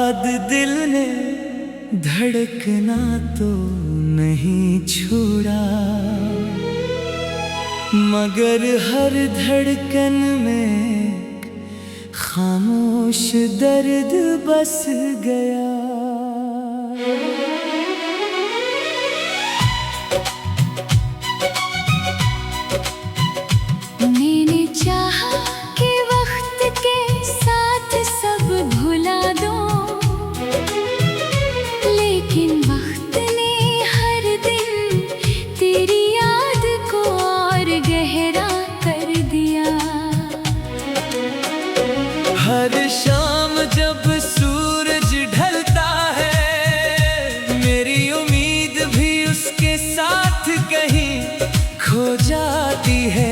बाद दिल ने धड़कना तो नहीं छोड़ा, मगर हर धड़कन में खामोश दर्द बस गया। मैंने चाहा कि वक्त के साथ सब भुला दो, लेकिन वक्त ने हर दिन तेरी याद को और गहरा कर दिया। हर शाम जब सूरज ढलता है, मेरी उम्मीद भी उसके साथ कहीं खो जाती है।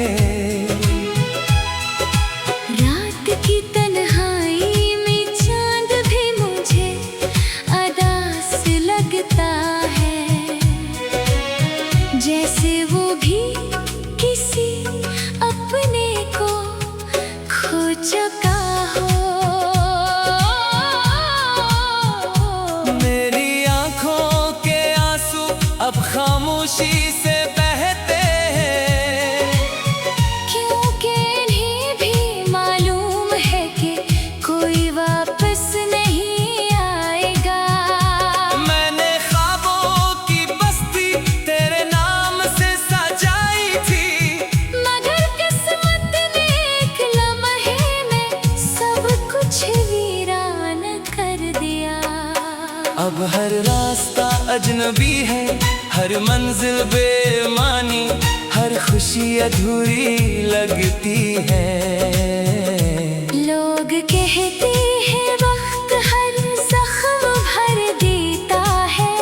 रात की तन्हाई में चांद भी मुझे अदास लगता है, जैसे वो भी किसी अपने को खो चुका हो। मेरी आंखों के आंसू अब खामोशी से बहते हैं, क्योंकि इन्हें भी मालूम है कि कोई वापस नहीं आएगा। मैंने ख्वाबों की बस्ती तेरे नाम से सजाई थी, मगर किस्मत ने एक लम्हे में सब कुछ वीरान कर दिया। अब हर रास्ता अजनबी है, हर मंजिल बेमानी, हर खुशी अधूरी लगती है। लोग कहते हैं वक्त हर जख्म भर देता है,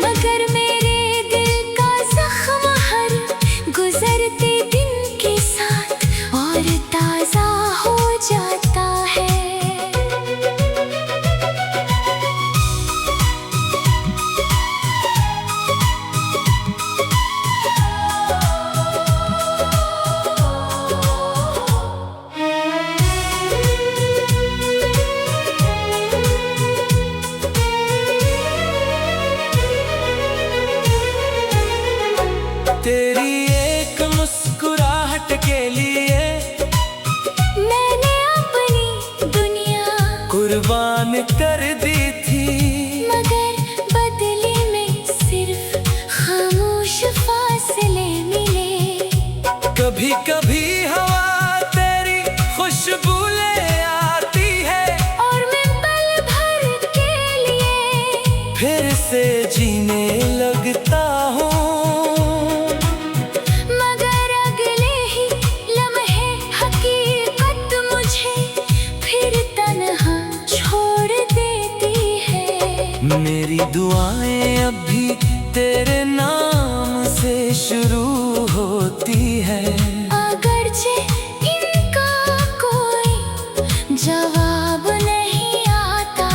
मगर मेरे दिल का जख्म हर गुजरते दिन के साथ और ताजा हो जाता है। तेरी एक मुस्कुराहट के लिए मैंने अपनी दुनिया कुर्बान कर दी थी, मगर बदले में सिर्फ खामोश फासले मिले। कभी कभी हवा तेरी खुशबू ले आती है, और मैं पल भर के लिए फिर से जीने लगता हूँ। मगर अगले ही लम्हे हकीकत मुझे फिर तन्हा छोड़ देती है। मेरी दुआएं अब भी तेरे नाम से शुरू होती है, अगरचे इनका कोई जवाब नहीं आता।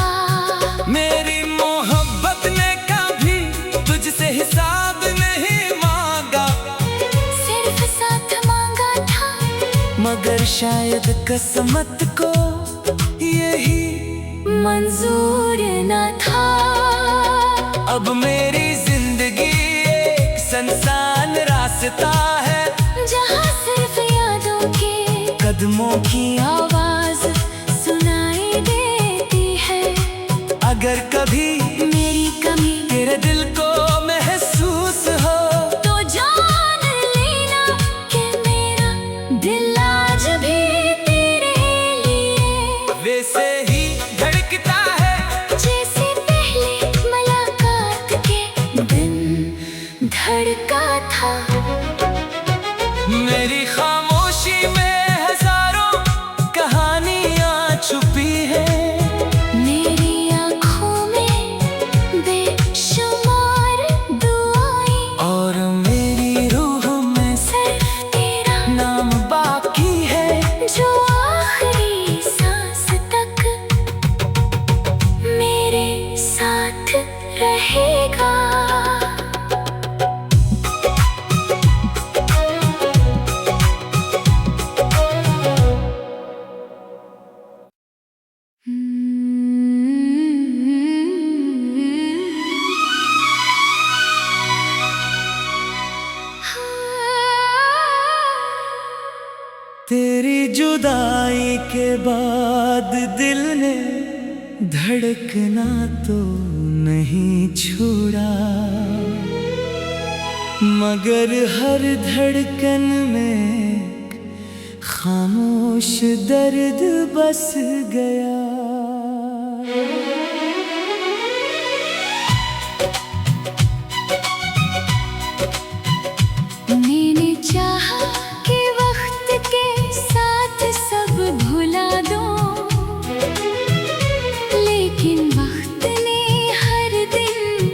मेरी मोहब्बत ने कभी तुझसे हिसाब नहीं मांगा, सिर्फ साथ मांगा था, मगर शायद किस्मत को यही मंजूर न था। अब मेरी जिंदगी एक सुनसान रास्ता है, जहाँ सिर्फ यादों के कदमों की आवाज सुनाई देती है। अगर कभी मेरी कमी तेरे दिल को महसूस हो, तो जान लेना कि मेरा दिल आज भी तेरे लिए वैसे ही धड़कता है जैसे पहले मुलाकात के दिन धड़का था। मेरी खामोशी में हजारों कहानियां छुपी हैं, मेरी आँखों में बेशुमार दुआएं, और मेरी रूह में सिर्फ तेरा नाम बाकी है, जो आखिरी सांस तक मेरे साथ रहेगा। बाद दिल ने धड़कना तो नहीं छोड़ा, मगर हर धड़कन में खामोश दर्द बस गया। मैंने चाहा कि वक्त के साथ सब भुला दो, लेकिन वक्त ने हर दिन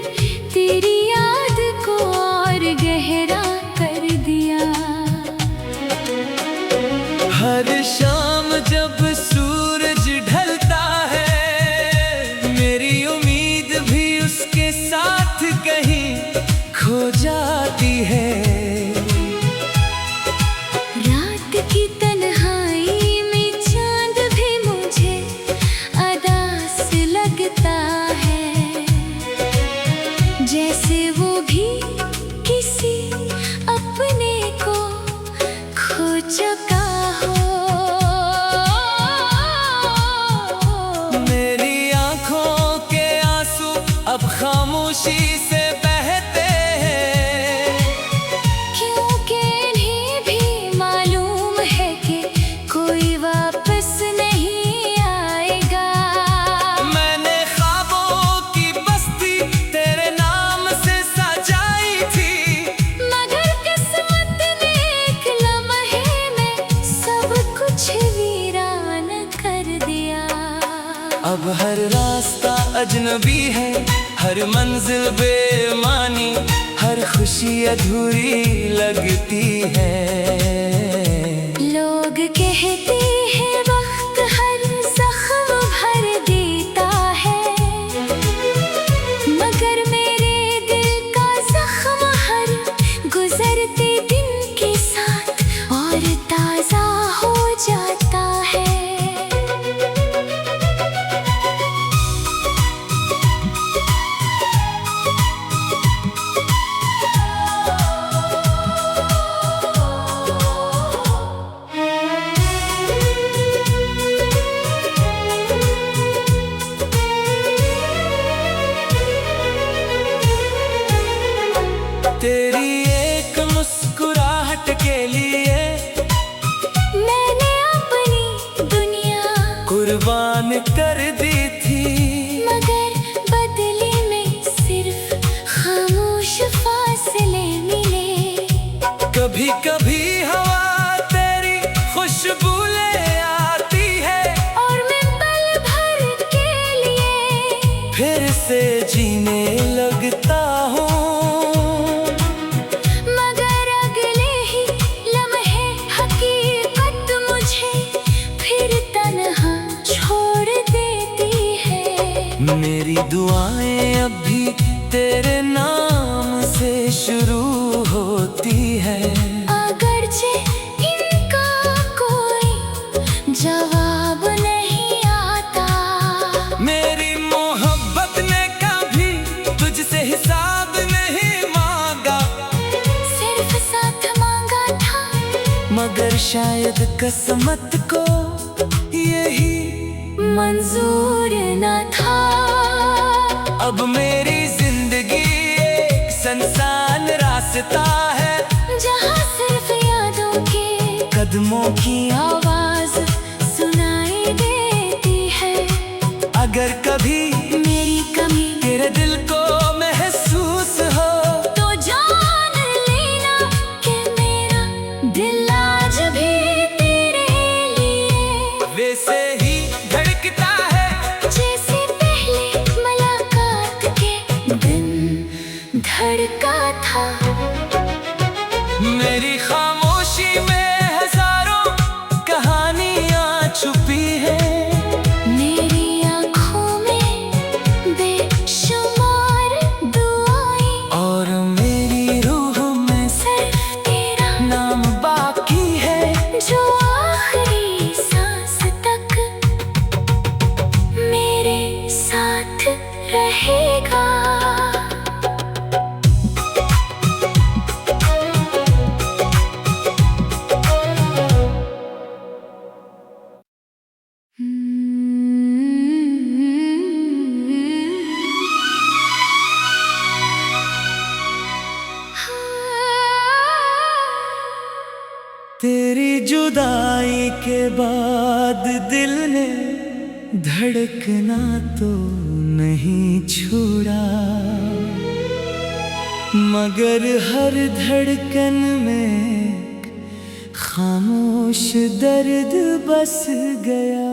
तेरी याद को और गहरा कर दिया। हर शाम जब सूरज ढलता है, मेरी उम्मीद भी उसके साथ कहीं खो जाती है। रात की तन्हाई में चांद भी मुझे अदास लगता है, जैसे वो भी किसी अपने को खो चुका हो। मेरी आंखों के आंसू अब खामोशी से बहते हैं, क्योंकि इन्हें भी मालूम है कि कोई वापस नहीं आएगा। मैंने ख्वाबों की बस्ती तेरे नाम से सजाई थी, मगर किस्मत ने एक लम्हे में सब कुछ वीरान कर दिया। अब हर रास्ता अजनबी है, हर मंजिल बेमानी, हर खुशी अधूरी लगती है। लोग कहते हैं वक्त हर जख्म भर देता है, मगर मेरे दिल का जख्म हर गुजरते दिन के साथ और ताजा हो जाता है। तेरी एक मुस्कुराहट के लिए मैंने अपनी दुनिया कुर्बान कर दी थी, मगर बदले में सिर्फ खामोश फासले मिले। कभी कभी हवा तेरी खुशबू ले आती है, और मैं पल भर के लिए फिर से जीने लगता हूँ। मगर अगले ही लम्हे हकीकत मुझे फिर तन्हा छोड़ देती है। मेरी दुआएं अब भी तेरे नाम से शुरू होती है, अगरचे इनका कोई जवाब नहीं आता। मेरी मोहब्बत ने कभी तुझसे हिसाब नहीं मांगा, सिर्फ साथ मांगा था, मगर शायद किस्मत को यही मंजूर न था। अब मेरी जिंदगी एक सुनसान रास्ता है, जहाँ सिर्फ यादों के कदमों की आवाज सुनाई देती है। अगर कभी मेरी कमी तेरे दिल को महसूस हो, तो जान लेना कि मेरा दिल आज भी तेरे लिए वैसे ही धड़कता है जैसे पहले मुलाकात के दिन धड़का था। मेरी खामोशी में हजारों कहानियां छुपी है, मेरी आँखों में बेशुमार दुआएं, और मेरी रूह में सिर्फ तेरा नाम बाकी है, जो आखिरी सांस तक मेरे साथ रहेगा। बाद दिल ने धड़कना तो नहीं छोड़ा, मगर हर धड़कन में खामोश दर्द बस गया।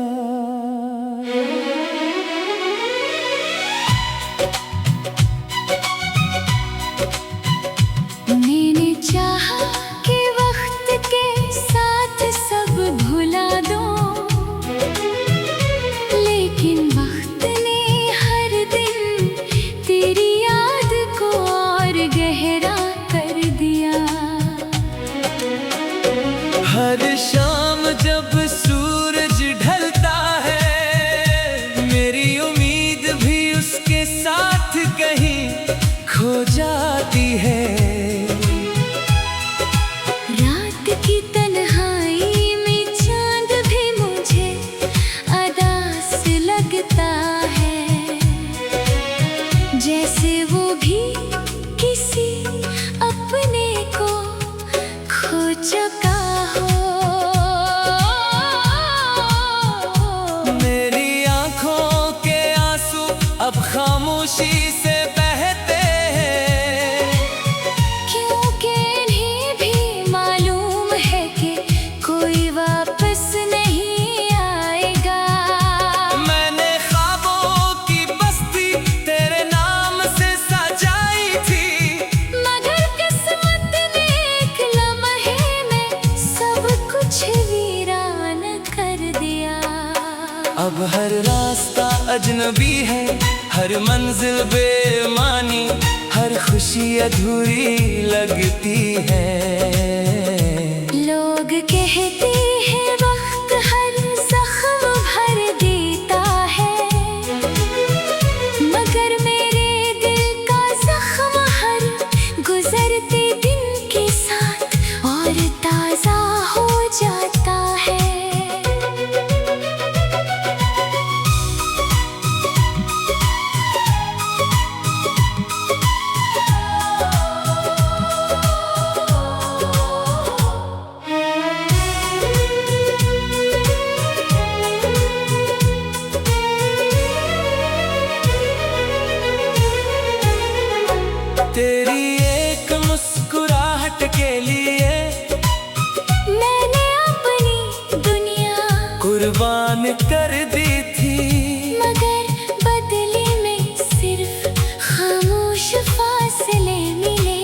मैंने चाहा कि वक्त के साथ सब भुला दो, लेकिन वक्त ने हर दिन तेरी याद को और गहरा कर दिया। हर शाम जब सूरज ढलता है, मेरी उम्मीद भी उसके साथ कहीं खो जाती है। रात की तन्हाई में चांद भी मुझे अदास लगता है, जैसे वो भी किसी अपने को खो चुका हो। मेरी आंखों के आंसू अब खामोशी से बहते हैं, क्योंकि इन्हें भी मालूम है कि कोई वापस नहीं आएगा। मैंने ख्वाबों की बस्ती तेरे नाम से सजाई थी, मगर किस्मत ने एक लम्हे में सब कुछ वीरान कर दिया। अब हर रास्ता अजनबी है, हर मंजिल बेमानी, हर खुशी अधूरी लगती है। लोग कहते हैं वक्त हर जख्म भर देता है, मगर मेरे दिल का जख्म हर गुजरते दिन के साथ और ताजा हो जाता है। तेरी एक मुस्कुराहट के लिए मैंने अपनी दुनिया कुर्बान कर दी थी, मगर बदले में सिर्फ खामोश फासले मिले।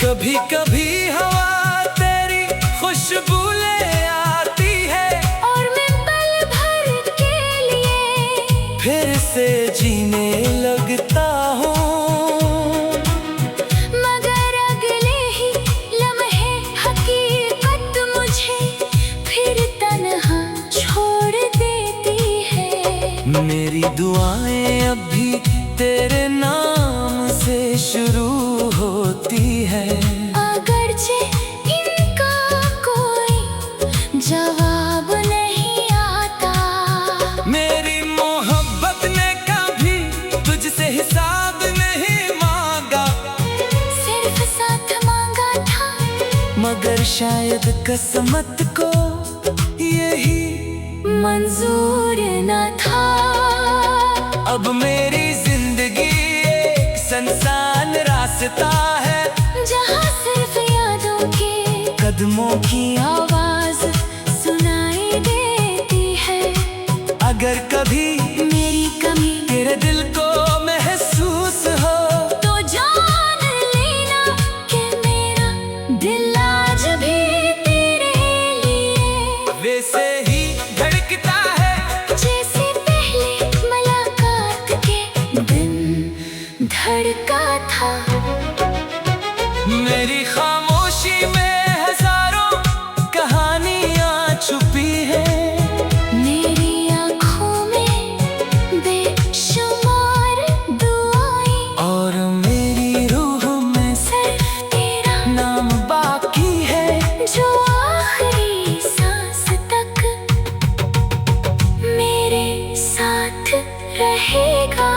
कभी कभी हवा तेरी खुशबू ले आती है, और मैं पल भर के लिए फिर से जीने लगता हूँ। मगर अगले ही लम्हे हकीकत मुझे फिर तन्हा छोड़ देती है। मेरी दुआएं अब भी तेरे नाम से शुरू होती है, अगरचे इनका कोई जवाब नहीं आता। मेरी मोहब्बत ने कभी तुझसे हिसाब नहीं मांगा, सिर्फ साथ मांगा था, मगर शायद किस्मत को यही मंजूर न था। अब मेरी जिंदगी एक सुनसान रास्ता है, जहाँ सिर्फ यादों के कदमों की आवाज सुनाई देती है। अगर कभी मेरी कमी तेरे दिल को महसूस हो, तो जान लेना कि मेरा दिल आज भी तेरे लिए वैसे ही धड़कता है जैसे पहले मुलाकात के दिन धड़का था। मेरी खामोशी में हजारों कहानियां छुपी है, मेरी आँखों में बेशुमार दुआएं, और मेरी रूह में सिर्फ तेरा नाम बाकी है, जो आखिरी सांस तक मेरे साथ रहेगा।